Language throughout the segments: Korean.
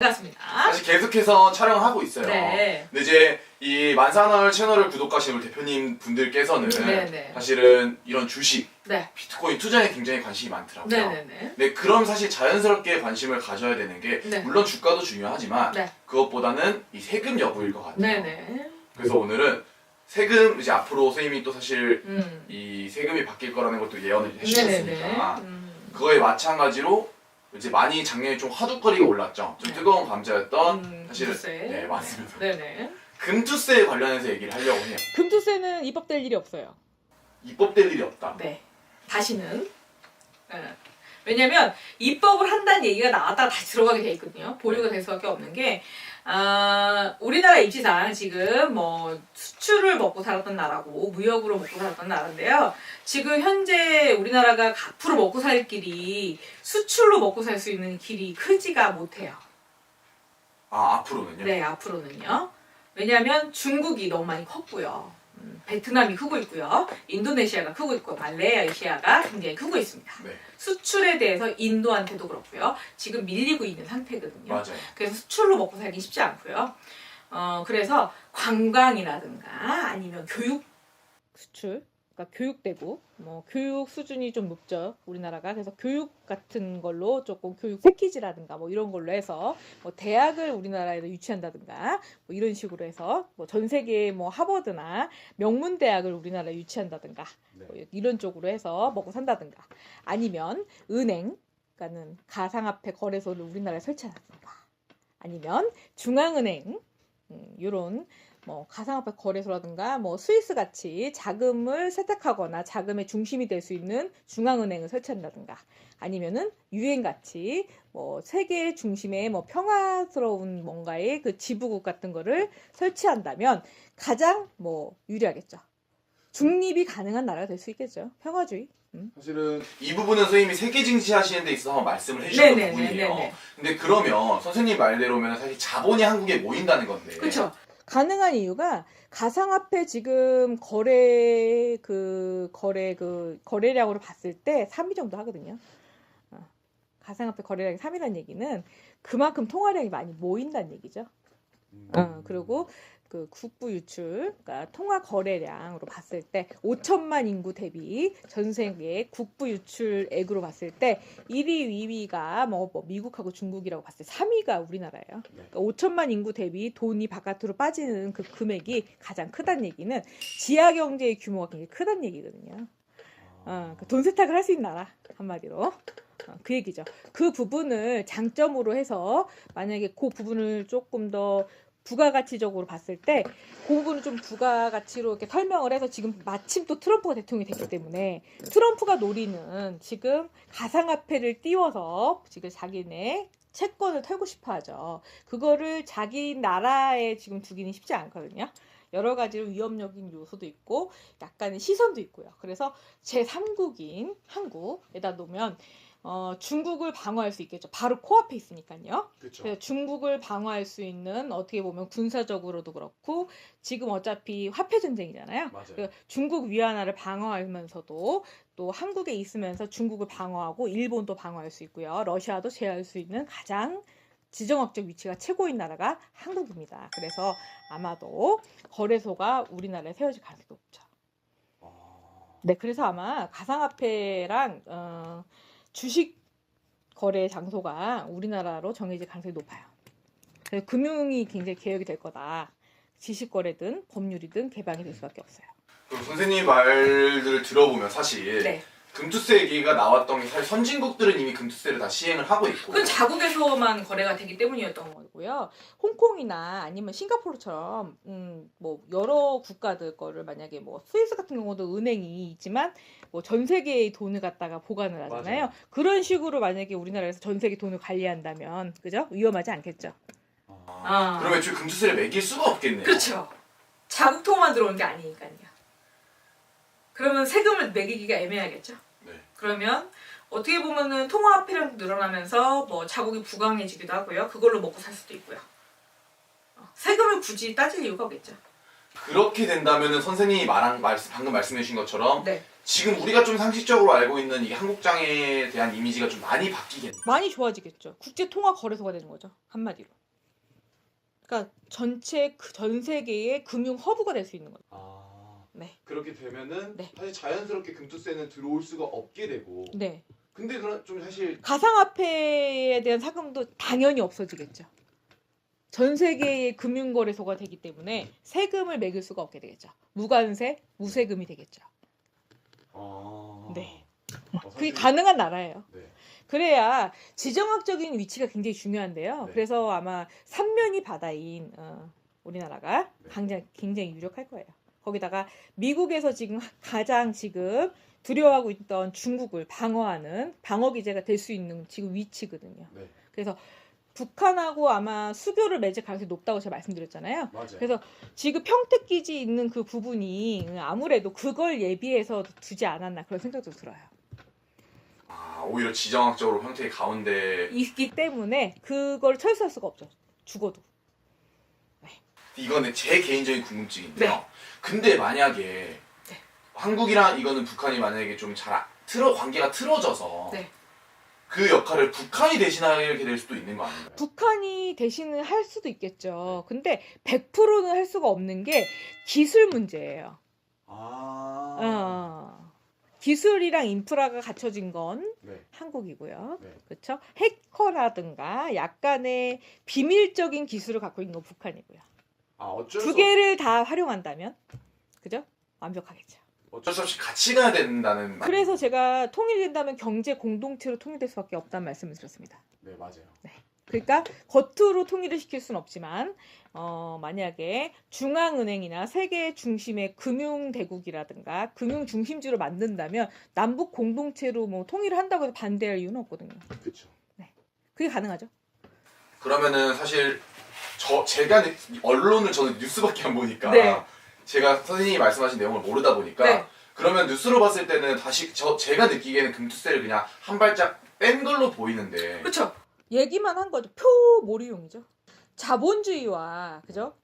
반갑습니다. 사실 계속해서 촬영을 하고 있어요. 네. 근데 이제 이 만사널 채널을 구독하신 우리 대표님 분들께서는 네네. 사실은 이런 주식, 네. 비트코인 투자에 굉장히 관심이 많더라고요. 네네네. 네, 그럼 사실 자연스럽게 관심을 가져야 되는 게 네. 물론 주가도 중요하지만 네. 그것보다는 이 세금 여부일 것 같아요. 네네. 그래서 오늘은 세금 이제 앞으로 선생님이 또 사실 음. 이 세금이 바뀔 거라는 것도 예언을 네네네. 해주셨으니까 그거에 마찬가지로 이제 많이 작년에 좀 화두거리가 올랐죠. 좀 네. 뜨거운 감자였던 사실은 금투세. 네 맞습니다. 네네. 금투세에 관련해서 얘기를 하려고 해요. 금투세는 입법될 일이 없어요. 입법될 일이 없다. 네. 다시는. 네. 왜냐면 입법을 한다는 얘기가 나왔다가 다시 들어가게 돼 있거든요. 보류가 될 수밖에 없는 게 우리나라 입지상 지금 뭐 수출을 먹고 살았던 나라고 무역으로 먹고 살았던 나라인데요. 지금 현재 우리나라가 앞으로 먹고 살 길이 수출로 먹고 살 수 있는 길이 크지가 못해요. 아 앞으로는요? 네, 앞으로는요. 왜냐하면 중국이 너무 많이 컸고요. 베트남이 크고 있고요. 인도네시아가 크고 있고 말레이시아가 굉장히 크고 있습니다. 네 수출에 대해서 인도한테도 그렇고요. 지금 밀리고 있는 상태거든요. 맞아요. 그래서 수출로 먹고 살기 쉽지 않고요. 그래서 관광이라든가 아니면 교육 수출, 그러니까 교육되고 뭐 교육 수준이 좀 높죠 우리나라가. 그래서 교육 같은 걸로 조금 교육 패키지라든가 뭐 이런 걸로 해서 뭐 대학을 우리나라에서 유치한다든가 뭐 이런 식으로 해서 뭐 전 세계 뭐 하버드나 명문 대학을 우리나라에 유치한다든가 네. 뭐 이런 쪽으로 해서 먹고 산다든가 아니면 은행, 그러니까는 가상화폐 거래소를 우리나라에 설치한다든가 아니면 중앙은행 이런 뭐 가상화폐 거래소라든가 뭐 스위스 같이 자금을 세탁하거나 자금의 중심이 될 수 있는 중앙은행을 설치한다든가 아니면은 유엔 같이 뭐 세계 중심의 뭐 평화스러운 뭔가의 그 지부국 같은 거를 설치한다면 가장 뭐 유리하겠죠. 중립이 가능한 나라가 될 수 있겠죠. 평화주의. 사실은 이 부분은 선생님이 세계 증시하시는 데 있어서 말씀을 해주셨던 네네네네네. 부분이에요. 근데 그러면 선생님 말대로면 사실 자본이 한국에 모인다는 건데 그렇죠. 가능한 이유가 가상화폐 지금 거래량으로 봤을 때 3위 정도 하거든요. 가상화폐 거래량이 3위라는 얘기는 그만큼 통화량이 많이 모인다는 얘기죠. 그리고 그 국부 유출, 그러니까 통화 거래량으로 봤을 때 5천만 인구 대비 전 세계 국부 유출액으로 봤을 때 1위, 2위가 뭐 미국하고 중국이라고 봤을 때 3위가 우리나라예요. 그러니까 5천만 인구 대비 돈이 바깥으로 빠지는 그 금액이 가장 크다는 얘기는 지하 경제의 규모가 굉장히 크다는 얘기거든요. 돈 세탁을 할 수 있는 나라 한마디로. 그 얘기죠. 그 부분을 장점으로 해서 만약에 그 부분을 조금 더 부가가치적으로 봤을 때 그 부분을 좀 부가가치로 이렇게 설명을 해서 지금 마침 또 트럼프가 대통령이 됐기 때문에 트럼프가 노리는 지금 가상화폐를 띄워서 지금 자기네 채권을 털고 싶어 하죠. 그거를 자기 나라에 지금 두기는 쉽지 않거든요. 여러 가지로 위협적인 요소도 있고 약간의 시선도 있고요. 그래서 제3국인 한국에다 놓으면 중국을 방어할 수 있겠죠. 바로 코앞에 있으니까요. 그렇죠. 그래서 중국을 방어할 수 있는 어떻게 보면 군사적으로도 그렇고 지금 어차피 화폐 전쟁이잖아요. 맞아요. 중국 위안화를 방어하면서도 또 한국에 있으면서 중국을 방어하고 일본도 방어할 수 있고요. 러시아도 제어할 수 있는 가장 지정학적 위치가 최고인 나라가 한국입니다. 그래서 아마도 거래소가 우리나라에 세워질 가능성이 높죠. 네, 그래서 아마 가상화폐랑 주식 거래 장소가 우리나라로 정해질 가능성이 높아요. 그래서 금융이 굉장히 개혁이 될 거다. 지식 거래든 법률이든 개방이 될 수밖에 없어요. 그럼 선생님 말들을 들어보면 사실 네. 금투세 얘기가 나왔던 게 사실 선진국들은 이미 금투세를 다 시행을 하고 있고 그건 자국에서만 거래가 되기 때문이었던 거예요. 고요. 홍콩이나 아니면 싱가포르처럼 뭐 여러 국가들 거를 만약에 뭐 스위스 같은 경우도 은행이 있지만 뭐 전 세계의 돈을 갖다가 보관을 하잖아요. 맞아요. 그런 식으로 만약에 우리나라에서 전 세계 돈을 관리한다면 그죠? 위험하지 않겠죠. 그러면 애초에 금투세를 매길 수가 없겠네요. 그렇죠. 자국 통만 들어오는 게 아니니까요. 그러면 세금을 매기기가 애매하겠죠. 네. 그러면 어떻게 보면은 통화폐량도 늘어나면서 뭐 자국이 부강해지기도 하고요. 그걸로 먹고 살 수도 있고요. 세금을 굳이 따질 이유가 없겠죠. 그렇게 된다면은 선생님이 방금 말씀해 주신 것처럼 네. 지금 우리가 좀 상식적으로 알고 있는 이 한국장에 대한 이미지가 좀 많이 바뀌겠네요. 많이 좋아지겠죠. 국제통화거래소가 되는 거죠. 한마디로. 그러니까 전 세계의 금융 허브가 될 수 있는 거죠. 아, 네. 그렇게 되면은 네. 사실 자연스럽게 금투세는 들어올 수가 없게 되고. 네. 근데 그런 좀 사실 가상화폐에 대한 상금도 당연히 없어지겠죠. 전 세계의 금융거래소가 되기 때문에 세금을 매길 수가 없게 되겠죠. 무관세, 무세금이 되겠죠. 네. 그게 사실- 가능한 나라예요. 네. 그래야 지정학적인 위치가 굉장히 중요한데요. 네. 그래서 아마 삼면이 바다인 우리나라가 네. 굉장히 유력할 거예요. 거기다가 미국에서 가장 두려워하고 있던 중국을 방어하는 방어 기제가 될 수 있는 지금 위치거든요. 네. 그래서 북한하고 아마 수교를 맺을 가능성이 높다고 제가 말씀드렸잖아요. 맞아요. 그래서 지금 평택 기지 있는 그 부분이 아무래도 그걸 예비해서 두지 않았나 그런 생각도 들어요. 아, 오히려 지정학적으로 평택의 가운데 있기 때문에 그걸 철수할 수가 없죠. 죽어도. 이거는 제 개인적인 궁금증인데요. 네. 근데 만약에 한국이랑 이거는 북한이 만약에 좀 관계가 틀어져서 네. 그 역할을 북한이 대신하게 될 수도 있는 거 아닌가요? 북한이 대신을 할 수도 있겠죠. 근데 100%는 할 수가 없는 게 기술 문제예요. 기술이랑 인프라가 갖춰진 건 네. 한국이고요. 네. 그렇죠? 해커라든가 약간의 비밀적인 기술을 갖고 있는 건 북한이고요. 어쩔 두 개를 다 활용한다면 그죠? 완벽하겠죠. 어쩔 수 없이 같이 가야 된다는 그래서 제가 통일된다면 경제 공동체로 통일될 수밖에 없다는 말씀을 드렸습니다. 네, 맞아요. 그러니까 겉으로 통일을 시킬 수는 없지만 만약에 중앙은행이나 세계 중심의 금융대국이라든가 금융 중심지로 만든다면 남북 공동체로 뭐 통일을 한다고 해서 반대할 이유는 없거든요. 그렇죠. 그게 가능하죠. 그러면은 사실 제가 언론을 저는 뉴스밖에 안 보니까 네. 제가 선생님이 말씀하신 내용을 모르다 보니까 네. 그러면 뉴스로 봤을 때는 다시 제가 느끼기에는 금투세를 그냥 한 발짝 뺀 걸로 보이는데 그렇죠. 얘기만 한 거죠. 표몰이용이죠. 자본주의와 그죠?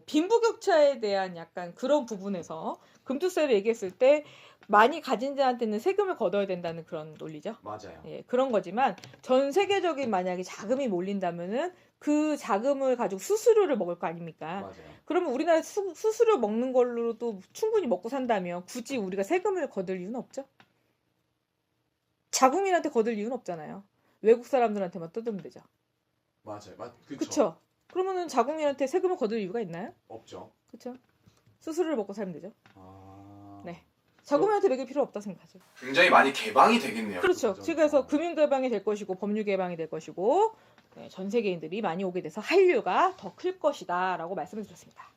빈부격차에 대한 약간 그런 부분에서 금투세를 얘기했을 때 많이 가진 자한테는 세금을 걷어야 된다는 그런 논리죠. 맞아요. 예, 그런 거지만 전 세계적인 만약에 자금이 몰린다면은 그 자금을 가지고 수수료를 먹을 거 아닙니까? 맞아요. 그러면 우리나라 수수료 먹는 걸로도 충분히 먹고 산다면 굳이 우리가 세금을 거둘 이유는 없죠. 자국민한테 거둘 이유는 없잖아요. 외국 사람들한테만 뜯으면 되죠. 맞아요. 그렇죠. 그렇죠. 그러면은 자국민한테 세금을 거둘 이유가 있나요? 없죠. 그렇죠. 수수료를 먹고 살면 되죠. 네. 자국민한테 매길 필요 없다 생각하죠. 굉장히 많이 개방이 되겠네요. 그렇죠. 그렇죠. 그래서 금융 개방이 될 것이고 법률 개방이 될 것이고 전 세계인들이 많이 오게 돼서 한류가 더 클 것이다라고 말씀을 드렸습니다.